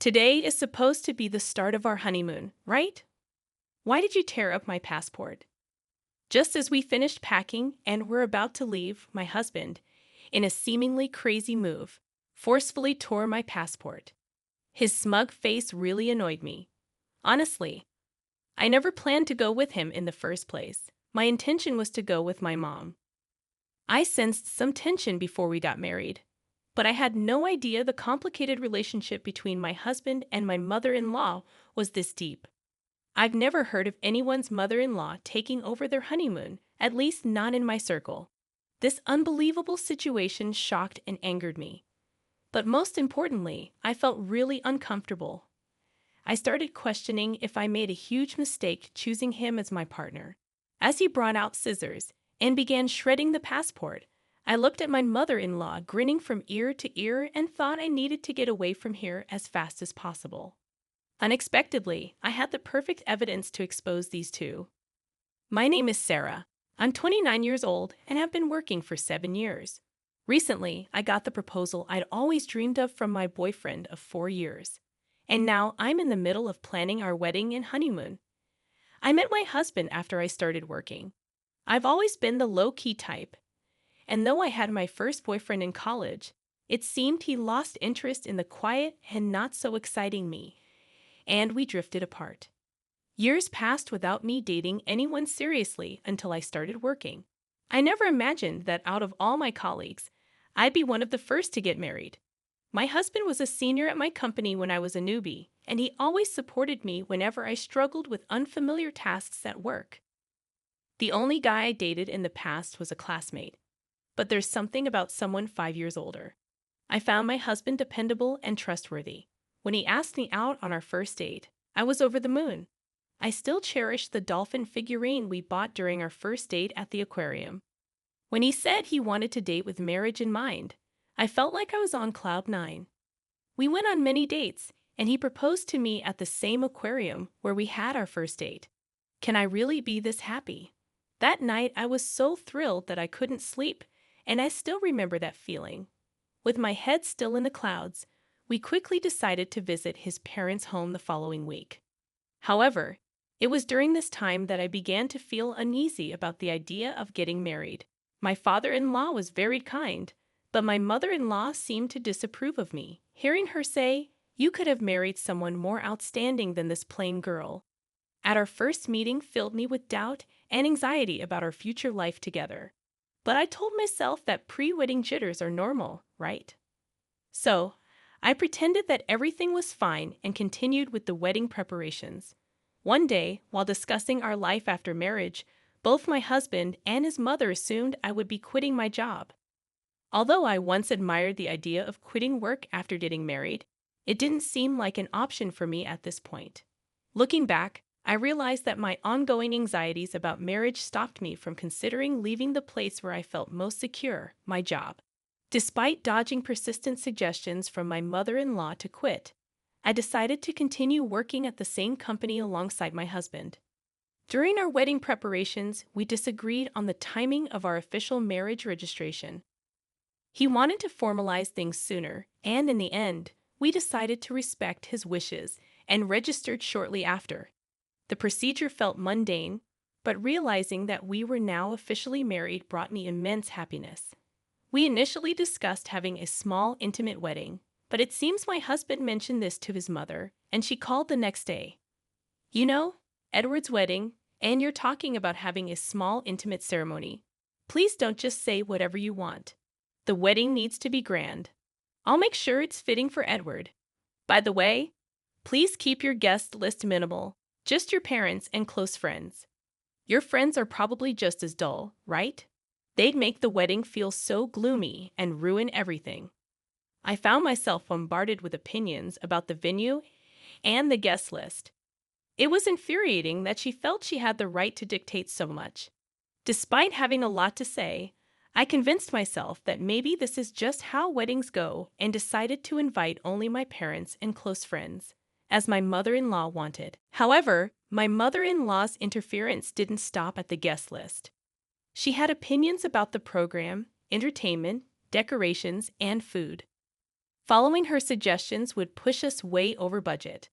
Today is supposed to be the start of our honeymoon, right? Why did you tear up my passport? Just as we finished packing and were about to leave, my husband, in a seemingly crazy move, forcefully tore my passport. His smug face really annoyed me. Honestly, I never planned to go with him in the first place. My intention was to go with my mom. I sensed some tension before we got married, but I had no idea the complicated relationship between my husband and my mother-in-law was this deep. I've never heard of anyone's mother-in-law taking over their honeymoon, at least not in my circle. This unbelievable situation shocked and angered me. But most importantly, I felt really uncomfortable. I started questioning if I made a huge mistake choosing him as my partner. As he brought out scissors and began shredding the passport, I looked at my mother-in-law grinning from ear to ear and thought I needed to get away from here as fast as possible. Unexpectedly, I had the perfect evidence to expose these two. My name is Sarah. I'm 29 years old and have been working for 7 years. Recently, I got the proposal I'd always dreamed of from my boyfriend of 4 years. And now I'm in the middle of planning our wedding and honeymoon. I met my husband after I started working. I've always been the low-key type. And though I had my first boyfriend in college, it seemed he lost interest in the quiet and not-so-exciting me, and we drifted apart. Years passed without me dating anyone seriously until I started working. I never imagined that out of all my colleagues, I'd be one of the first to get married. My husband was a senior at my company when I was a newbie, and he always supported me whenever I struggled with unfamiliar tasks at work. The only guy I dated in the past was a classmate, but there's something about someone 5 years older. I found my husband dependable and trustworthy. When he asked me out on our first date, I was over the moon. I still cherish the dolphin figurine we bought during our first date at the aquarium. When he said he wanted to date with marriage in mind, I felt like I was on cloud 9. We went on many dates, and he proposed to me at the same aquarium where we had our first date. Can I really be this happy? That night, I was so thrilled that I couldn't sleep, and I still remember that feeling. With my head still in the clouds, we quickly decided to visit his parents' home the following week. However, it was during this time that I began to feel uneasy about the idea of getting married. My father-in-law was very kind, but my mother-in-law seemed to disapprove of me. Hearing her say, "You could have married someone more outstanding than this plain girl," at our first meeting filled me with doubt and anxiety about our future life together. But I told myself that pre-wedding jitters are normal, right? So, I pretended that everything was fine and continued with the wedding preparations. One day, while discussing our life after marriage, both my husband and his mother assumed I would be quitting my job. Although I once admired the idea of quitting work after getting married, it didn't seem like an option for me at this point. Looking back, I realized that my ongoing anxieties about marriage stopped me from considering leaving the place where I felt most secure, my job. Despite dodging persistent suggestions from my mother-in-law to quit, I decided to continue working at the same company alongside my husband. During our wedding preparations, we disagreed on the timing of our official marriage registration. He wanted to formalize things sooner, and in the end, we decided to respect his wishes and registered shortly after. The procedure felt mundane, but realizing that we were now officially married brought me immense happiness. We initially discussed having a small, intimate wedding, but it seems my husband mentioned this to his mother, and she called the next day. "You know, Edward's wedding, and you're talking about having a small, intimate ceremony. Please don't just say whatever you want. The wedding needs to be grand. I'll make sure it's fitting for Edward. By the way, please keep your guest list minimal, just your parents and close friends. Your friends are probably just as dull, right? They'd make the wedding feel so gloomy and ruin everything." I found myself bombarded with opinions about the venue and the guest list. It was infuriating that she felt she had the right to dictate so much. Despite having a lot to say, I convinced myself that maybe this is just how weddings go and decided to invite only my parents and close friends, as my mother-in-law wanted. However, my mother-in-law's interference didn't stop at the guest list. She had opinions about the program, entertainment, decorations, and food. Following her suggestions would push us way over budget.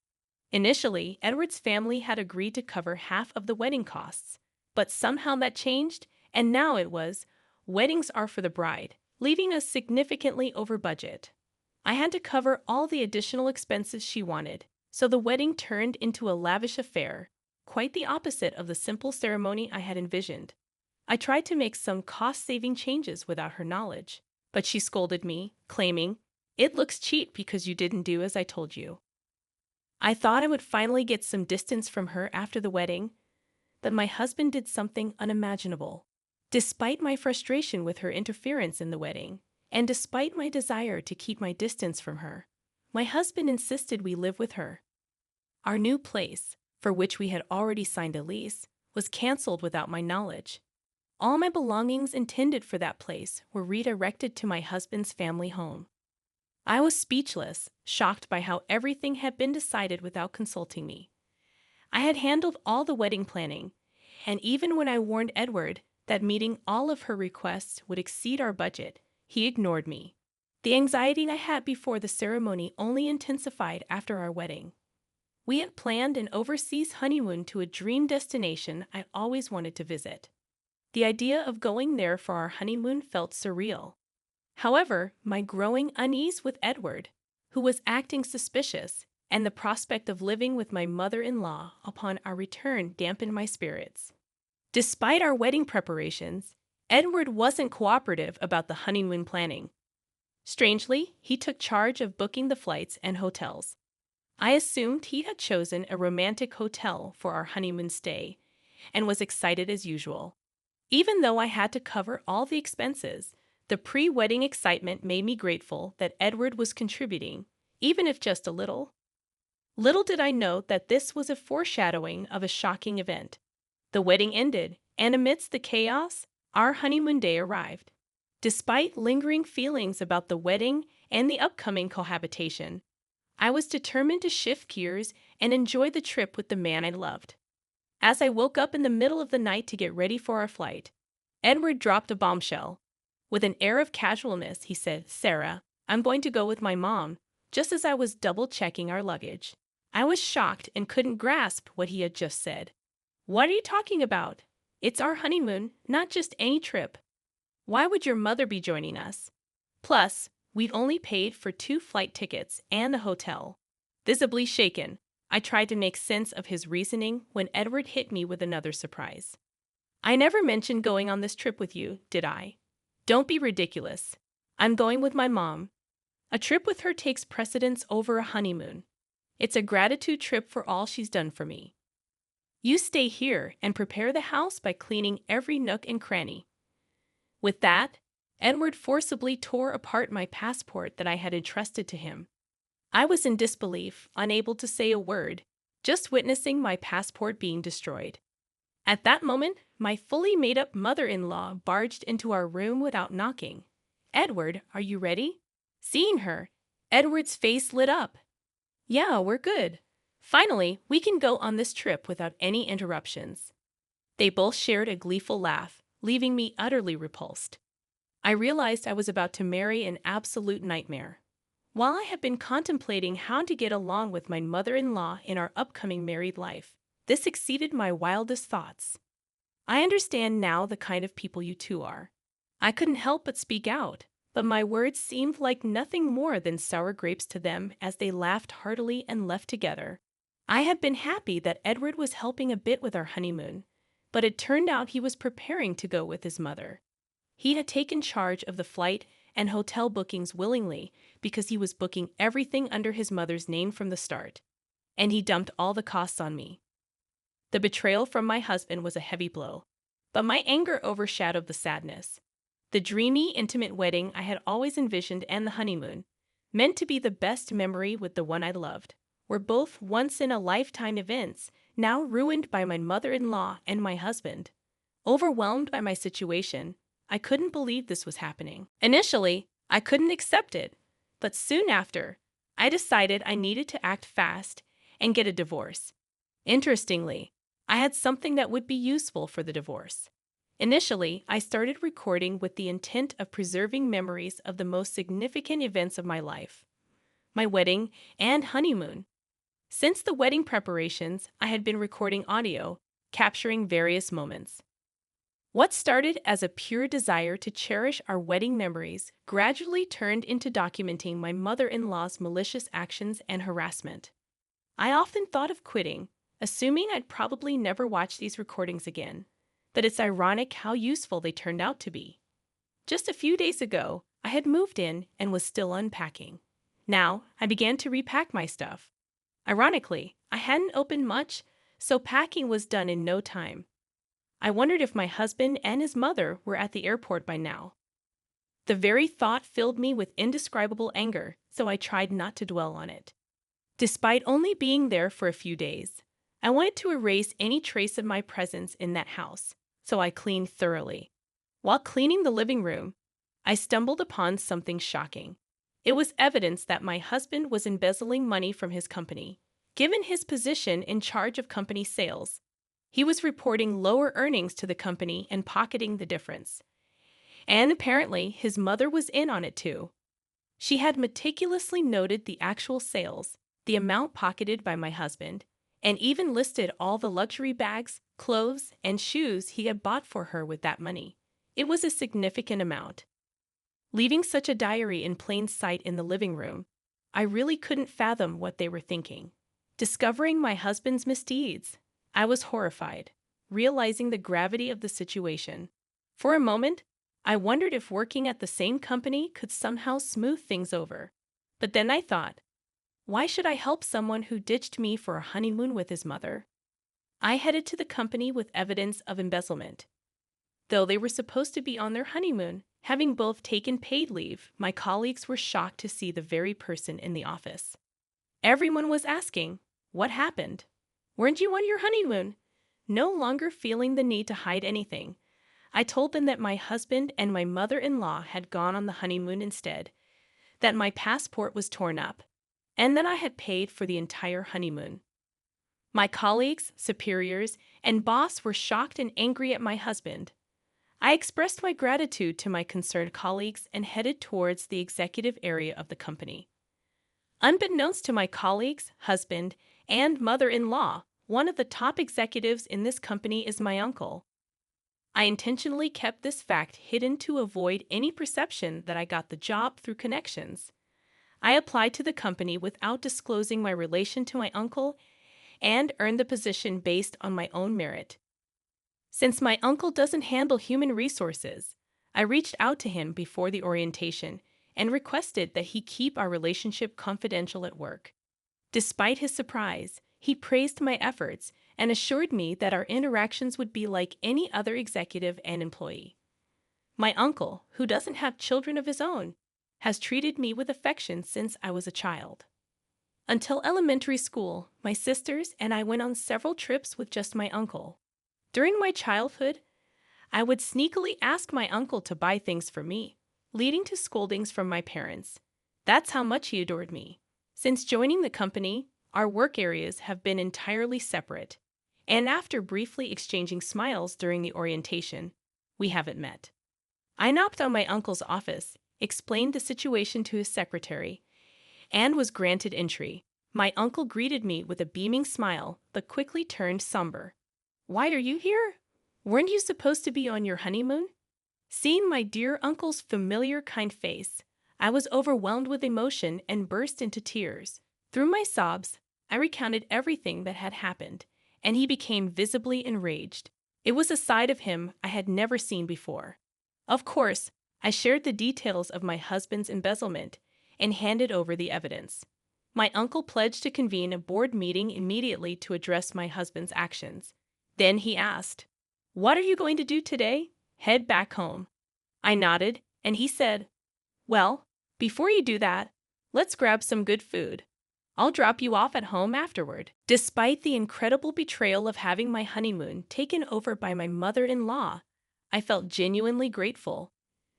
Initially, Edward's family had agreed to cover half of the wedding costs, but somehow that changed, and now it was, weddings are for the bride, leaving us significantly over budget. I had to cover all the additional expenses she wanted, so the wedding turned into a lavish affair, quite the opposite of the simple ceremony I had envisioned. I tried to make some cost-saving changes without her knowledge, but she scolded me, claiming, "It looks cheap because you didn't do as I told you." I thought I would finally get some distance from her after the wedding, but my husband did something unimaginable. Despite my frustration with her interference in the wedding, and despite my desire to keep my distance from her, my husband insisted we live with her. Our new place, for which we had already signed a lease, was canceled without my knowledge. All my belongings intended for that place were redirected to my husband's family home. I was speechless, shocked by how everything had been decided without consulting me. I had handled all the wedding planning, and even when I warned Edward that meeting all of her requests would exceed our budget, he ignored me. The anxiety I had before the ceremony only intensified after our wedding. We had planned an overseas honeymoon to a dream destination I always wanted to visit. The idea of going there for our honeymoon felt surreal. However, my growing unease with Edward, who was acting suspicious, and the prospect of living with my mother-in-law upon our return dampened my spirits. Despite our wedding preparations, Edward wasn't cooperative about the honeymoon planning. Strangely, he took charge of booking the flights and hotels. I assumed he had chosen a romantic hotel for our honeymoon stay, and was excited as usual. Even though I had to cover all the expenses, the pre-wedding excitement made me grateful that Edward was contributing, even if just a little. Little did I know that this was a foreshadowing of a shocking event. The wedding ended, and amidst the chaos, our honeymoon day arrived. Despite lingering feelings about the wedding and the upcoming cohabitation, I was determined to shift gears and enjoy the trip with the man I loved. As I woke up in the middle of the night to get ready for our flight, Edward dropped a bombshell. With an air of casualness, he said, "Sarah, I'm going to go with my mom," just as I was double-checking our luggage. I was shocked and couldn't grasp what he had just said. "What are you talking about? It's our honeymoon, not just any trip. Why would your mother be joining us? Plus, we've only paid for 2 flight tickets and a hotel." Visibly shaken, I tried to make sense of his reasoning when Edward hit me with another surprise. "I never mentioned going on this trip with you, did I? Don't be ridiculous. I'm going with my mom. A trip with her takes precedence over a honeymoon. It's a gratitude trip for all she's done for me. You stay here and prepare the house by cleaning every nook and cranny." With that, Edward forcibly tore apart my passport that I had entrusted to him. I was in disbelief, unable to say a word, just witnessing my passport being destroyed. At that moment, my fully made-up mother-in-law barged into our room without knocking. "Edward, are you ready?" Seeing her, Edward's face lit up. "Yeah, we're good. Finally, we can go on this trip without any interruptions." They both shared a gleeful laugh, leaving me utterly repulsed. I realized I was about to marry an absolute nightmare. While I had been contemplating how to get along with my mother-in-law in our upcoming married life, this exceeded my wildest thoughts. I understand now the kind of people you two are. I couldn't help but speak out, but my words seemed like nothing more than sour grapes to them as they laughed heartily and left together. I had been happy that Edward was helping a bit with our honeymoon, but it turned out he was preparing to go with his mother. He had taken charge of the flight and hotel bookings willingly because he was booking everything under his mother's name from the start, and he dumped all the costs on me. The betrayal from my husband was a heavy blow, but my anger overshadowed the sadness. The dreamy, intimate wedding I had always envisioned and the honeymoon, meant to be the best memory with the one I loved, were both once-in-a-lifetime events, now ruined by my mother-in-law and my husband. Overwhelmed by my situation, I couldn't believe this was happening. Initially, I couldn't accept it, but soon after, I decided I needed to act fast and get a divorce. Interestingly, I had something that would be useful for the divorce. Initially, I started recording with the intent of preserving memories of the most significant events of my life, my wedding, and honeymoon. Since the wedding preparations, I had been recording audio, capturing various moments. What started as a pure desire to cherish our wedding memories gradually turned into documenting my mother-in-law's malicious actions and harassment. I often thought of quitting, assuming I'd probably never watch these recordings again, but it's ironic how useful they turned out to be. Just a few days ago, I had moved in and was still unpacking. Now, I began to repack my stuff. Ironically, I hadn't opened much, so packing was done in no time. I wondered if my husband and his mother were at the airport by now. The very thought filled me with indescribable anger, so I tried not to dwell on it. Despite only being there for a few days, I wanted to erase any trace of my presence in that house, so I cleaned thoroughly. While cleaning the living room, I stumbled upon something shocking. It was evidence that my husband was embezzling money from his company. Given his position in charge of company sales, he was reporting lower earnings to the company and pocketing the difference. And apparently, his mother was in on it too. She had meticulously noted the actual sales, the amount pocketed by my husband, and even listed all the luxury bags, clothes, and shoes he had bought for her with that money. It was a significant amount. Leaving such a diary in plain sight in the living room, I really couldn't fathom what they were thinking. Discovering my husband's misdeeds, I was horrified, realizing the gravity of the situation. For a moment, I wondered if working at the same company could somehow smooth things over. But then I thought, why should I help someone who ditched me for a honeymoon with his mother? I headed to the company with evidence of embezzlement. Though they were supposed to be on their honeymoon, having both taken paid leave, my colleagues were shocked to see the very person in the office. Everyone was asking, what happened? Weren't you on your honeymoon? No longer feeling the need to hide anything, I told them that my husband and my mother-in-law had gone on the honeymoon instead, that my passport was torn up, and that I had paid for the entire honeymoon. My colleagues, superiors, and boss were shocked and angry at my husband. I expressed my gratitude to my concerned colleagues and headed towards the executive area of the company. Unbeknownst to my colleagues, husband, and mother-in-law, one of the top executives in this company is my uncle. I intentionally kept this fact hidden to avoid any perception that I got the job through connections. I applied to the company without disclosing my relation to my uncle and earned the position based on my own merit. Since my uncle doesn't handle human resources, I reached out to him before the orientation and requested that he keep our relationship confidential at work. Despite his surprise, he praised my efforts and assured me that our interactions would be like any other executive and employee. My uncle, who doesn't have children of his own, has treated me with affection since I was a child. Until elementary school, my sisters and I went on several trips with just my uncle. During my childhood, I would sneakily ask my uncle to buy things for me, leading to scoldings from my parents. That's how much he adored me. Since joining the company, our work areas have been entirely separate, and after briefly exchanging smiles during the orientation, we haven't met. I knocked on my uncle's office, explained the situation to his secretary, and was granted entry. My uncle greeted me with a beaming smile, but quickly turned somber. "Why are you here? Weren't you supposed to be on your honeymoon?" Seeing my dear uncle's familiar, kind face, I was overwhelmed with emotion and burst into tears. Through my sobs, I recounted everything that had happened, and he became visibly enraged. It was a side of him I had never seen before. Of course, I shared the details of my husband's embezzlement and handed over the evidence. My uncle pledged to convene a board meeting immediately to address my husband's actions. Then he asked, "What are you going to do today?" "Head back home." I nodded, and he said, "Well, before you do that, let's grab some good food. I'll drop you off at home afterward." Despite the incredible betrayal of having my honeymoon taken over by my mother-in-law, I felt genuinely grateful,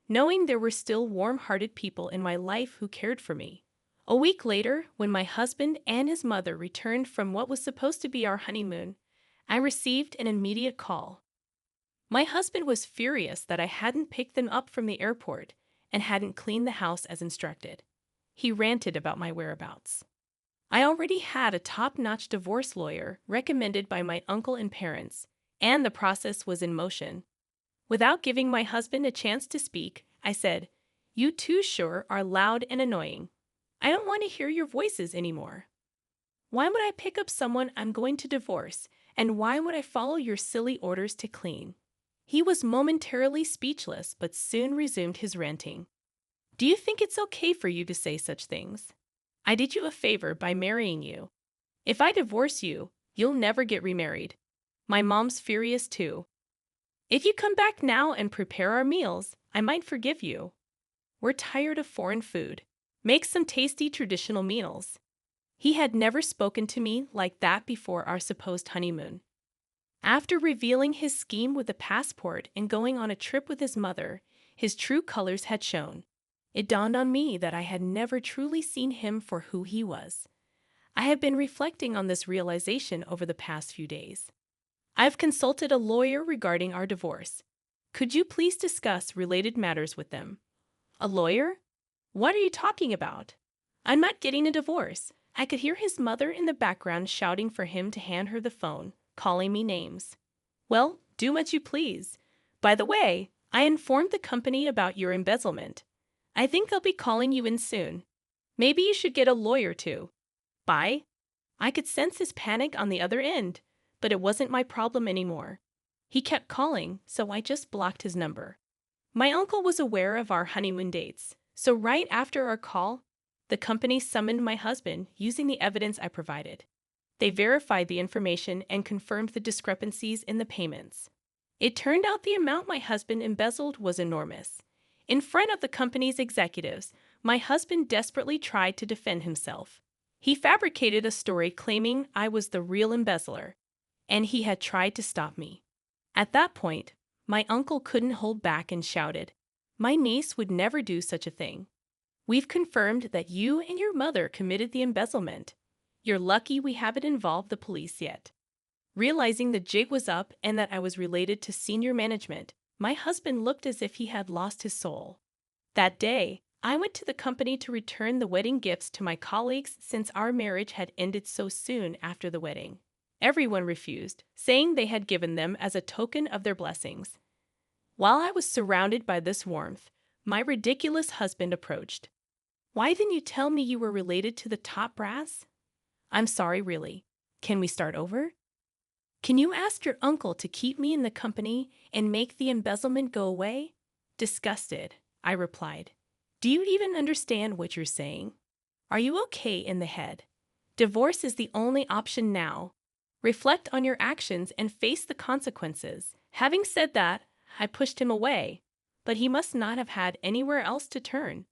knowing there were still warm-hearted people in my life who cared for me. A week later, when my husband and his mother returned from what was supposed to be our honeymoon, I received an immediate call. My husband was furious that I hadn't picked them up from the airport and hadn't cleaned the house as instructed. He ranted about my whereabouts. I already had a top-notch divorce lawyer recommended by my uncle and parents, and the process was in motion. Without giving my husband a chance to speak, I said, "You too sure are loud and annoying. I don't want to hear your voices anymore. Why would I pick up someone I'm going to divorce, and why would I follow your silly orders to clean?" He was momentarily speechless but soon resumed his ranting. "Do you think it's okay for you to say such things? I did you a favor by marrying you. If I divorce you, you'll never get remarried. My mom's furious too. If you come back now and prepare our meals, I might forgive you. We're tired of foreign food. Make some tasty traditional meals." He had never spoken to me like that before our supposed honeymoon. After revealing his scheme with the passport and going on a trip with his mother, his true colors had shown. It dawned on me that I had never truly seen him for who he was. I have been reflecting on this realization over the past few days. I've consulted a lawyer regarding our divorce. Could you please discuss related matters with them? A lawyer? What are you talking about? I'm not getting a divorce. I could hear his mother in the background shouting for him to hand her the phone, calling me names. Well, do what you please. By the way, I informed the company about your embezzlement. I think they'll be calling you in soon. Maybe you should get a lawyer too. Bye. I could sense his panic on the other end, but it wasn't my problem anymore. He kept calling, so I just blocked his number. My uncle was aware of our honeymoon dates, so right after our call, the company summoned my husband using the evidence I provided. They verified the information and confirmed the discrepancies in the payments. It turned out the amount my husband embezzled was enormous. In front of the company's executives, my husband desperately tried to defend himself. He fabricated a story claiming I was the real embezzler, and he had tried to stop me. At that point, my uncle couldn't hold back and shouted, "My niece would never do such a thing. We've confirmed that you and your mother committed the embezzlement. You're lucky we haven't involved the police yet." Realizing the jig was up and that I was related to senior management, my husband looked as if he had lost his soul. That day, I went to the company to return the wedding gifts to my colleagues since our marriage had ended so soon after the wedding. Everyone refused, saying they had given them as a token of their blessings. While I was surrounded by this warmth, my ridiculous husband approached. "Why didn't you tell me you were related to the top brass?" "I'm sorry, really. Can we start over?" "Can you ask your uncle to keep me in the company and make the embezzlement go away?" Disgusted, I replied. "Do you even understand what you're saying? Are you okay in the head? Divorce is the only option now. Reflect on your actions and face the consequences." Having said that, I pushed him away, but he must not have had anywhere else to turn.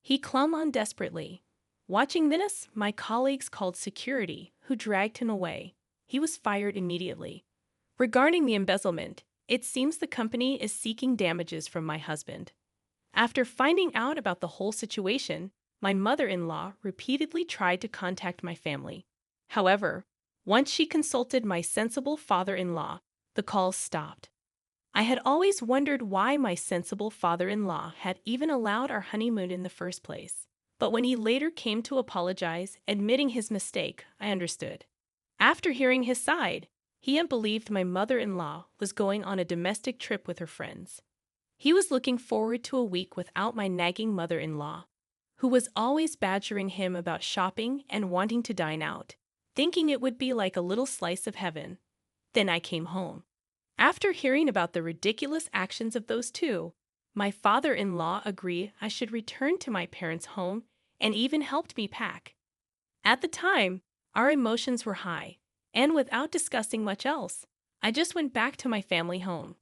He clung on desperately. Watching this, my colleagues called security, who dragged him away. He was fired immediately. Regarding the embezzlement, it seems the company is seeking damages from my husband. After finding out about the whole situation, my mother-in-law repeatedly tried to contact my family. However, once she consulted my sensible father-in-law, the calls stopped. I had always wondered why my sensible father-in-law had even allowed our honeymoon in the first place. But when he later came to apologize, admitting his mistake, I understood. After hearing his side, he had believed my mother-in-law was going on a domestic trip with her friends. He was looking forward to a week without my nagging mother-in-law, who was always badgering him about shopping and wanting to dine out, thinking it would be like a little slice of heaven. Then I came home. After hearing about the ridiculous actions of those two, my father-in-law agreed I should return to my parents' home and even helped me pack. At the time, our emotions were high, and without discussing much else, I just went back to my family home.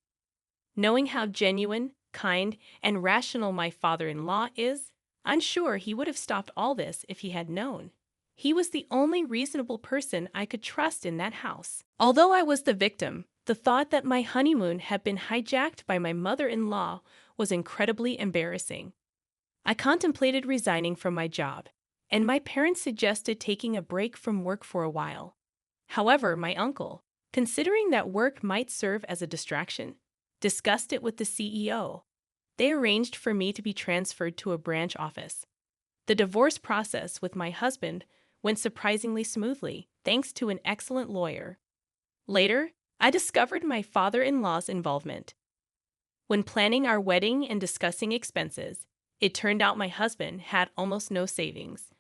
Knowing how genuine, kind, and rational my father-in-law is, I'm sure he would have stopped all this if he had known. He was the only reasonable person I could trust in that house. Although I was the victim, the thought that my honeymoon had been hijacked by my mother-in-law was incredibly embarrassing. I contemplated resigning from my job, and my parents suggested taking a break from work for a while. However, my uncle, considering that work might serve as a distraction, discussed it with the CEO. They arranged for me to be transferred to a branch office. The divorce process with my husband went surprisingly smoothly, thanks to an excellent lawyer. Later, I discovered my father in law's involvement. When planning our wedding and discussing expenses, it turned out my husband had almost no savings.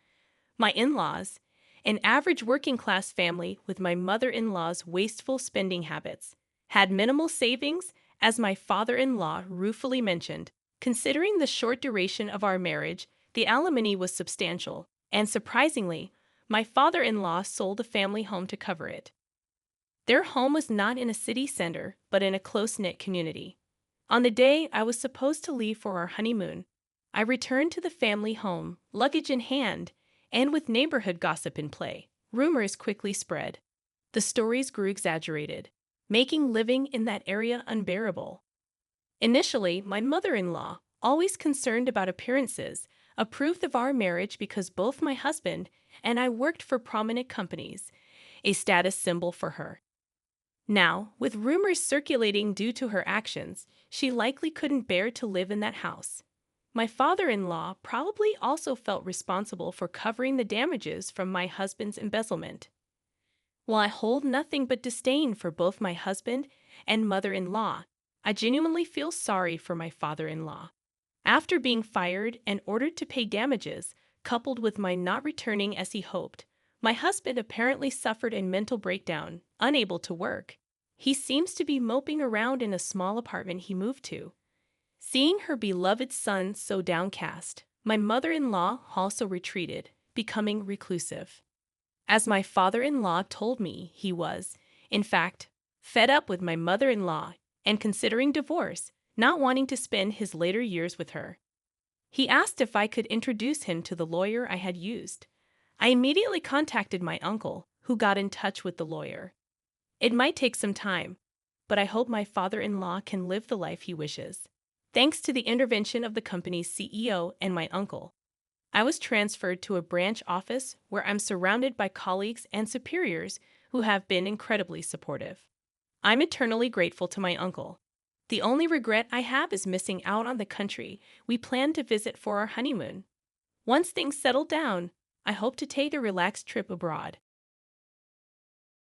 My in laws, an average working class family with my mother in law's wasteful spending habits, had minimal savings, as my father in law ruefully mentioned. Considering the short duration of our marriage, the alimony was substantial, and surprisingly, my father in law sold the family home to cover it. Their home was not in a city center, but in a close knit community. On the day I was supposed to leave for our honeymoon, I returned to the family home, luggage in hand, and with neighborhood gossip in play. Rumors quickly spread. The stories grew exaggerated, making living in that area unbearable. Initially, my mother in law, always concerned about appearances, approved of our marriage because both my husband and I worked for prominent companies, a status symbol for her. Now, with rumors circulating due to her actions, she likely couldn't bear to live in that house. My father-in-law probably also felt responsible for covering the damages from my husband's embezzlement. While I hold nothing but disdain for both my husband and mother-in-law, I genuinely feel sorry for my father-in-law. After being fired and ordered to pay damages, coupled with my not returning as he hoped, my husband apparently suffered a mental breakdown, unable to work. He seems to be moping around in a small apartment he moved to. Seeing her beloved son so downcast, my mother-in-law also retreated, becoming reclusive. As my father-in-law told me, he was, in fact, fed up with my mother-in-law and considering divorce, not wanting to spend his later years with her. He asked if I could introduce him to the lawyer I had used. I immediately contacted my uncle, who got in touch with the lawyer. It might take some time, but I hope my father-in-law can live the life he wishes. Thanks to the intervention of the company's CEO and my uncle, I was transferred to a branch office where I'm surrounded by colleagues and superiors who have been incredibly supportive. I'm eternally grateful to my uncle. The only regret I have is missing out on the country we planned to visit for our honeymoon. Once things settle down, I hope to take a relaxed trip abroad.